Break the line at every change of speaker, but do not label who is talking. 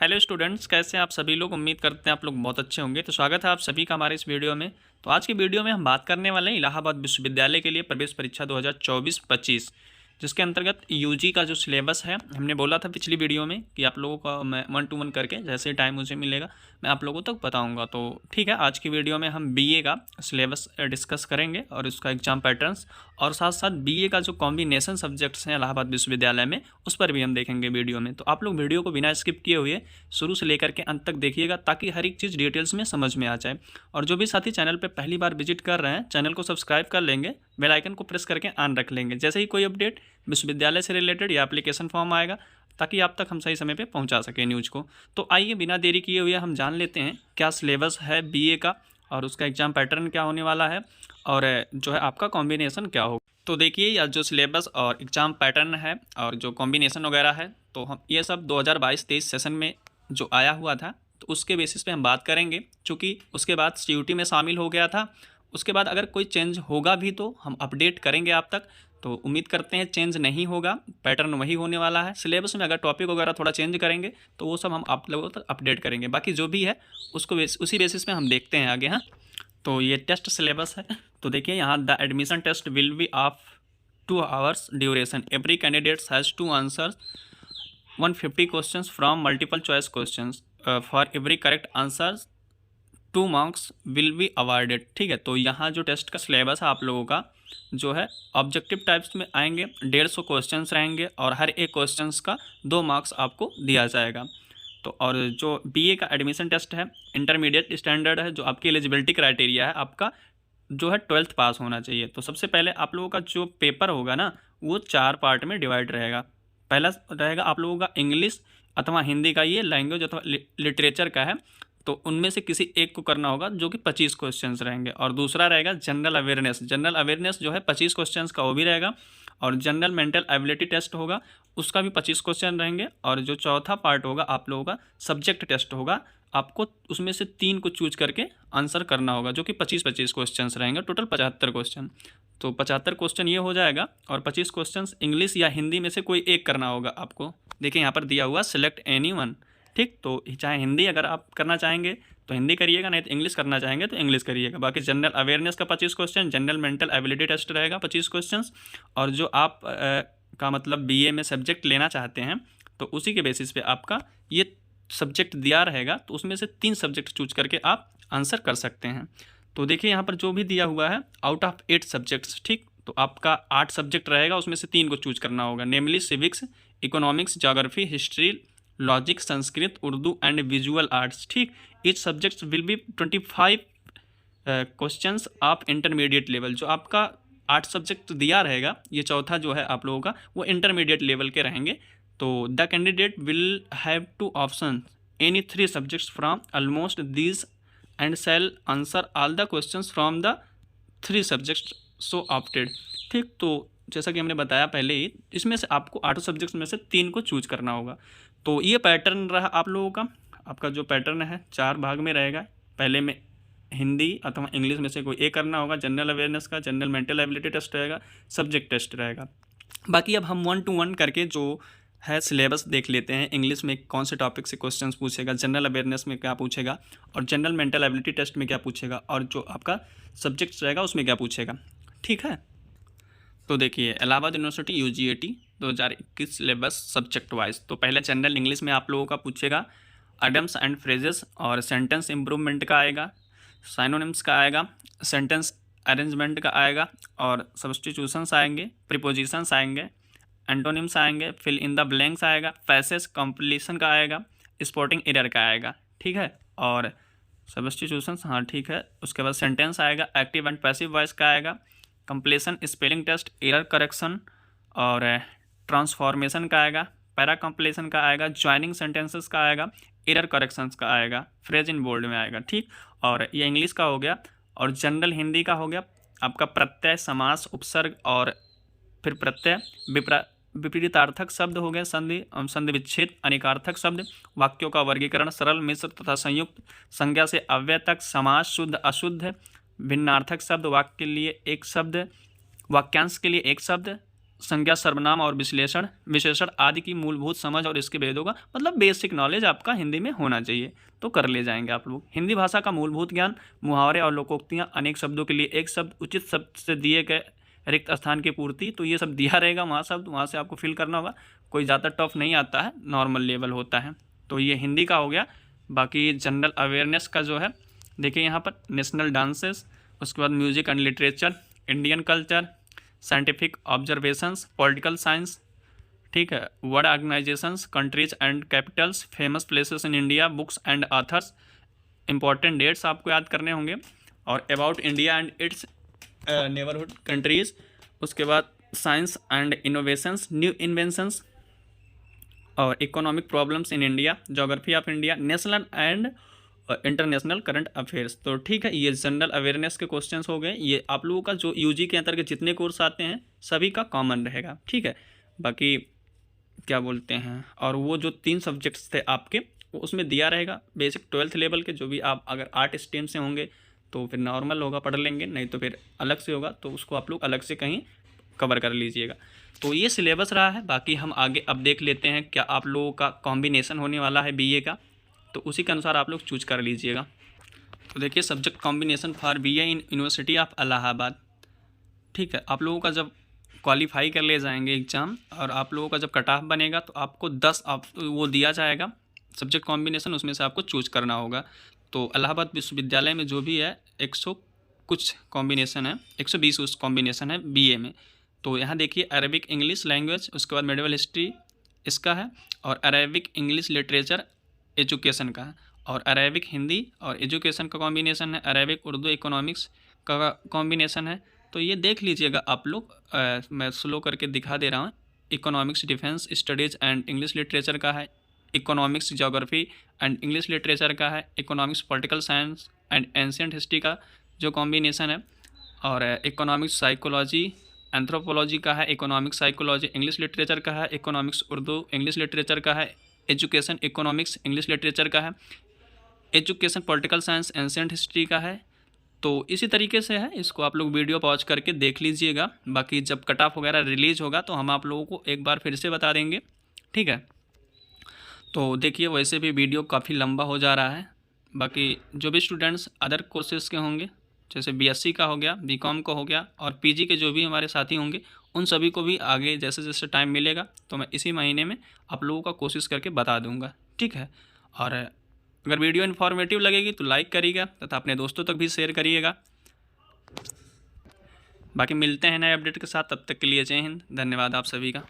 Hello students, कैसे हैं आप सभी लोग। उम्मीद करते हैं आप लोग बहुत अच्छे होंगे। तो स्वागत है आप सभी का हमारे इस वीडियो में। तो आज की वीडियो में हम बात करने वाले हैं इलाहाबाद विश्वविद्यालय के लिए प्रवेश परीक्षा 2024-25, जिसके अंतर्गत यूजी का जो सिलेबस है, हमने बोला था पिछली वीडियो में कि आप लोगों का मैं 1 to 1 करके जैसे टाइम मुझे मिलेगा मैं आप लोगों तक बताऊंगा। तो ठीक है, आज की वीडियो में हम बीए का सिलेबस डिस्कस करेंगे और उसका एग्जाम पैटर्न्स, और साथ साथ बीए का जो कॉम्बिनेशन सब्जेक्ट्स हैं इलाहाबाद विश्वविद्यालय में उस पर भी हम देखेंगे वीडियो में। तो आप लोग वीडियो को बिना स्किप किए हुए शुरू से लेकर के अंत तक देखिएगा, ताकि हर एक चीज़ डिटेल्स में समझ में आ जाए। और जो भी साथी चैनल पर पहली बार विजिट कर रहे हैं, चैनल को सब्सक्राइब कर लेंगे, बेल आइकन को प्रेस करके ऑन रख लेंगे। जैसे ही कोई अपडेट विश्वविद्यालय से रिलेटेड या एप्लीकेशन फॉर्म आएगा, ताकि आप तक हम सही समय पे पहुंचा सकें न्यूज़ को। तो आइए बिना देरी किए हुए हम जान लेते हैं क्या सिलेबस है बीए का, और उसका एग्जाम पैटर्न क्या होने वाला है, और जो है आपका कॉम्बिनेशन क्या होगा। तो देखिए, या जो सिलेबस और एग्ज़ाम पैटर्न है और जो कॉम्बिनेशन वगैरह है, तो हम ये सब 2022-23 सेशन में जो आया हुआ था, तो उसके बेसिस पे हम बात करेंगे। चूँकि उसके बाद सीयूटी में शामिल हो गया था, उसके बाद अगर कोई चेंज होगा भी तो हम अपडेट करेंगे आप तक। तो उम्मीद करते हैं चेंज नहीं होगा, पैटर्न वही होने वाला है। सिलेबस में अगर टॉपिक वगैरह थोड़ा चेंज करेंगे तो वो सब हम आप लोगों तक अपडेट करेंगे। बाकी जो भी है उसको उसी बेसिस में हम देखते हैं आगे। हाँ, तो ये टेस्ट सिलेबस है। तो देखिए यहाँ, the admission test will be of 2 hours duration. Every candidates has to answer 150 question from multiple choice question. For every correct answer 2 marks will be awarded. ठीक है, तो यहाँ जो टेस्ट का सिलेबस है आप लोगों का जो है ऑब्जेक्टिव टाइप्स में आएंगे। 150 क्वेश्चंस रहेंगे और हर एक क्वेश्चंस का 2 marks आपको दिया जाएगा। तो और जो बीए का एडमिशन टेस्ट है, इंटरमीडिएट स्टैंडर्ड है। जो आपकी एलिजिबिलिटी क्राइटेरिया है, आपका जो है 12th पास होना चाहिए। तो सबसे पहले आप लोगों का जो पेपर होगा ना, वो 4 पार्ट में डिवाइड रहेगा। पहला रहेगा आप लोगों का इंग्लिश अथवा हिंदी का, ये लैंग्वेज अथवा लिटरेचर का है, तो उनमें से किसी एक को करना होगा, जो कि 25 क्वेश्चंस रहेंगे। और दूसरा रहेगा जनरल अवेयरनेस। जनरल अवेयरनेस जो है 25 क्वेश्चंस का वो भी रहेगा। और जनरल मेंटल एबिलिटी टेस्ट होगा, उसका भी 25 क्वेश्चन रहेंगे। और जो चौथा पार्ट होगा आप लोगों का सब्जेक्ट टेस्ट होगा, आपको उसमें से 3 को चूज करके आंसर करना होगा, जो कि 25-25 क्वेश्चंस रहेंगे। Total 75 question. तो 75 क्वेश्चन ये हो जाएगा, और 25 क्वेश्चन इंग्लिश या हिंदी में से कोई एक करना होगा आपको। देखिए यहाँ पर दिया हुआ सिलेक्ट एनी वन। ठीक, तो चाहे हिंदी अगर आप करना चाहेंगे तो हिंदी करिएगा, नहीं तो इंग्लिश करना चाहेंगे तो इंग्लिश करिएगा। बाकी जनरल अवेयरनेस का 25 question, general mental ability test रहेगा 25 क्वेश्चन। और जो आप का मतलब बीए में सब्जेक्ट लेना चाहते हैं, तो उसी के बेसिस पे आपका ये सब्जेक्ट दिया रहेगा, तो उसमें से 3 सब्जेक्ट चूज करके आप आंसर कर सकते हैं। तो देखिए यहाँ पर जो भी दिया हुआ है, आउट ऑफ 8 सब्जेक्ट्स। ठीक, तो आपका 8 सब्जेक्ट रहेगा, उसमें से 3 को चूज करना होगा, namely civics, economics, geography, history, logic, Sanskrit, Urdu and visual arts. ठीक, each subjects will be 25 questions of intermediate level. जो आपका 8 सब्जेक्ट दिया रहेगा, ये चौथा जो है आप लोगों का, वो इंटरमीडिएट लेवल के रहेंगे। तो the candidate will have to option any 3 subjects from almost these and shall answer all the questions from the 3 subjects so opted. ठीक, तो जैसा कि हमने बताया पहले ही, इसमें से आपको 8 सब्जेक्ट्स में से 3 को चूज करना होगा। तो ये पैटर्न रहा आप लोगों का। आपका जो पैटर्न है 4 भाग में रहेगा। पहले में हिंदी अथवा इंग्लिश में से कोई एक करना होगा, जनरल अवेयरनेस का, जनरल मेंटल एबिलिटी टेस्ट रहेगा, सब्जेक्ट टेस्ट रहेगा। बाकी अब हम 1 to 1 करके जो है सिलेबस देख लेते हैं। इंग्लिश में कौन से टॉपिक से क्वेश्चंस पूछेगा, जनरल अवेयरनेस में क्या पूछेगा, और जनरल मेंटल एबिलिटी टेस्ट में क्या पूछेगा, और जो आपका सब्जेक्ट रहेगा उसमें क्या पूछेगा। ठीक है, तो देखिए Allahabad university UGAT 2021 syllabus subject wise. तो पहले जनरल इंग्लिश में आप लोगों का पूछेगा एडम्स एंड फ्रेजेस और सेंटेंस इम्प्रूवमेंट का आएगा, साइनोनिम्स का आएगा, सेंटेंस अरेंजमेंट का आएगा, और सब्स्टिट्यूशंस आएंगे, प्रीपोजिशंस आएंगे, एंटोनिम्स आएंगे, फिल इन द ब्लैंक्स आएगा, पैसेज कंप्लीशन का आएगा, स्पॉटिंग एरर का आएगा। ठीक है, और सब्स्टिट्यूशंस, हाँ ठीक है। उसके बाद सेंटेंस आएगा, एक्टिव एंड पैसिव वॉइस का आएगा, completion, spelling test, error correction और ट्रांसफॉर्मेशन का आएगा, पैरा कंप्लीशन का आएगा, ज्वाइनिंग सेंटेंसेस का आएगा, एरर करेक्शंस का आएगा, फ्रेज इन बोल्ड में आएगा। ठीक, और ये इंग्लिश का हो गया। और जनरल हिंदी का हो गया आपका प्रत्यय, समास, उपसर्ग और फिर प्रत्यय, विपरीतार्थक शब्द हो गए, संधि, संधि विच्छेद, अनेकार्थक शब्द, वाक्यों का वर्गीकरण, सरल, मिश्र तथा संयुक्त, संज्ञा से अव्यय तक, समास, शुद्ध, अशुद्ध, भिन्नार्थक शब्द, वाक्य के लिए एक शब्द, वाक्यांश के लिए एक शब्द, संज्ञा, सर्वनाम और विश्लेषण, विशेषण आदि की मूलभूत समझ और इसके भेदों का मतलब बेसिक नॉलेज आपका हिंदी में होना चाहिए, तो कर ले जाएंगे आप लोग। हिंदी भाषा का मूलभूत ज्ञान, मुहावरे और लोकोक्तियाँ, अनेक शब्दों के लिए एक शब्द, उचित शब्द से दिए गए रिक्त स्थान की पूर्ति, तो ये सब दिया रहेगा वहाँ शब्द, वहाँ से आपको फिल करना होगा। कोई ज़्यादा टफ नहीं आता है, नॉर्मल लेवल होता है। तो ये हिंदी का हो गया। बाकी जनरल अवेयरनेस का जो है देखिए यहाँ पर नेशनल डांसेस, उसके बाद music and literature, Indian culture, scientific observations, political science, ठीक है, world organisations, countries and capitals, famous places in India, books and authors, important dates आपको याद करने होंगे, और about India and its neighbourhood countries, उसके बाद science and innovations, new inventions और economic problems in India, geography of India, national and international current affairs. तो ठीक है, ये जनरल अवेयरनेस के क्वेश्चंस हो गए। ये आप लोगों का जो यूजी के अंतर्गत जितने कोर्स आते हैं सभी का कॉमन रहेगा, ठीक है। बाकी क्या बोलते हैं, और वो जो 3 सब्जेक्ट्स थे आपके वो उसमें दिया रहेगा बेसिक 12th लेवल के, जो भी आप अगर आर्ट स्ट्रीम से होंगे तो फिर नॉर्मल होगा, पढ़ लेंगे, नहीं तो फिर अलग से होगा, तो उसको आप लोग अलग से कहीं कवर कर लीजिएगा। तो ये सिलेबस रहा है। बाकी हम आगे अब देख लेते हैं क्या आप लोगों का कॉम्बिनेशन होने वाला है बीए का, तो उसी के अनुसार आप लोग चूज कर लीजिएगा। तो देखिए subject combination for BA in university of Allahabad, ठीक है। आप लोगों का जब क्वालिफाई कर ले जाएंगे एग्ज़ाम और आप लोगों का जब कट ऑफ बनेगा तो आपको 10 वो दिया जाएगा सब्जेक्ट कॉम्बिनेशन, उसमें से आपको चूज करना होगा। तो इलाहाबाद विश्वविद्यालय में जो भी है 100 कुछ कॉम्बिनेशन है, 120 उस कॉम्बिनेशन है बीए में। तो यहाँ देखिए अरेबिक इंग्लिश लैंग्वेज, उसके बाद मेडिवल हिस्ट्री इसका है, और अरेबिक इंग्लिश लिटरेचर एजुकेशन का है, और अरेबिक हिंदी और एजुकेशन का कॉम्बिनेशन है, अरेबिक उर्दू इकोनॉमिक्स का कॉम्बिनेशन है। तो ये देख लीजिएगा आप लोग, मैं स्लो करके दिखा दे रहा हूँ। Economics defence studies and English literature का है, economics geography and English literature का है, economics political science and ancient history का जो कॉम्बिनेशन है, और इकोनॉमिक्स साइकोलॉजी एंथ्रोपोलॉजी का है, इकोनॉमिक्स साइकोलॉजी इंग्लिश लिटरेचर का है, इकोनॉमिक्स उर्दू इंग्लिश लिटरेचर का है, एजुकेशन इकोनॉमिक्स इंग्लिश लिटरेचर का है, education political science ancient history का है। तो इसी तरीके से है, इसको आप लोग वीडियो पॉज करके देख लीजिएगा। बाकी जब कट ऑफ वगैरह रिलीज़ होगा तो हम आप लोगों को एक बार फिर से बता देंगे, ठीक है। तो देखिए वैसे भी वीडियो काफ़ी लंबा हो जा रहा है। बाकी जो भी स्टूडेंट्स अदर कोर्सेज़ के होंगे, जैसे बीएससी का हो गया, बीकॉम का हो गया, और पीजी के जो भी हमारे साथी होंगे उन सभी को भी आगे जैसे जैसे टाइम मिलेगा तो मैं इसी महीने में आप लोगों का कोशिश करके बता दूंगा, ठीक है। और अगर वीडियो इन्फॉर्मेटिव लगेगी तो लाइक करिएगा तथा अपने दोस्तों तक भी शेयर करिएगा। बाकी मिलते हैं नए अपडेट के साथ, तब तक के लिए जय हिंद, धन्यवाद आप सभी का।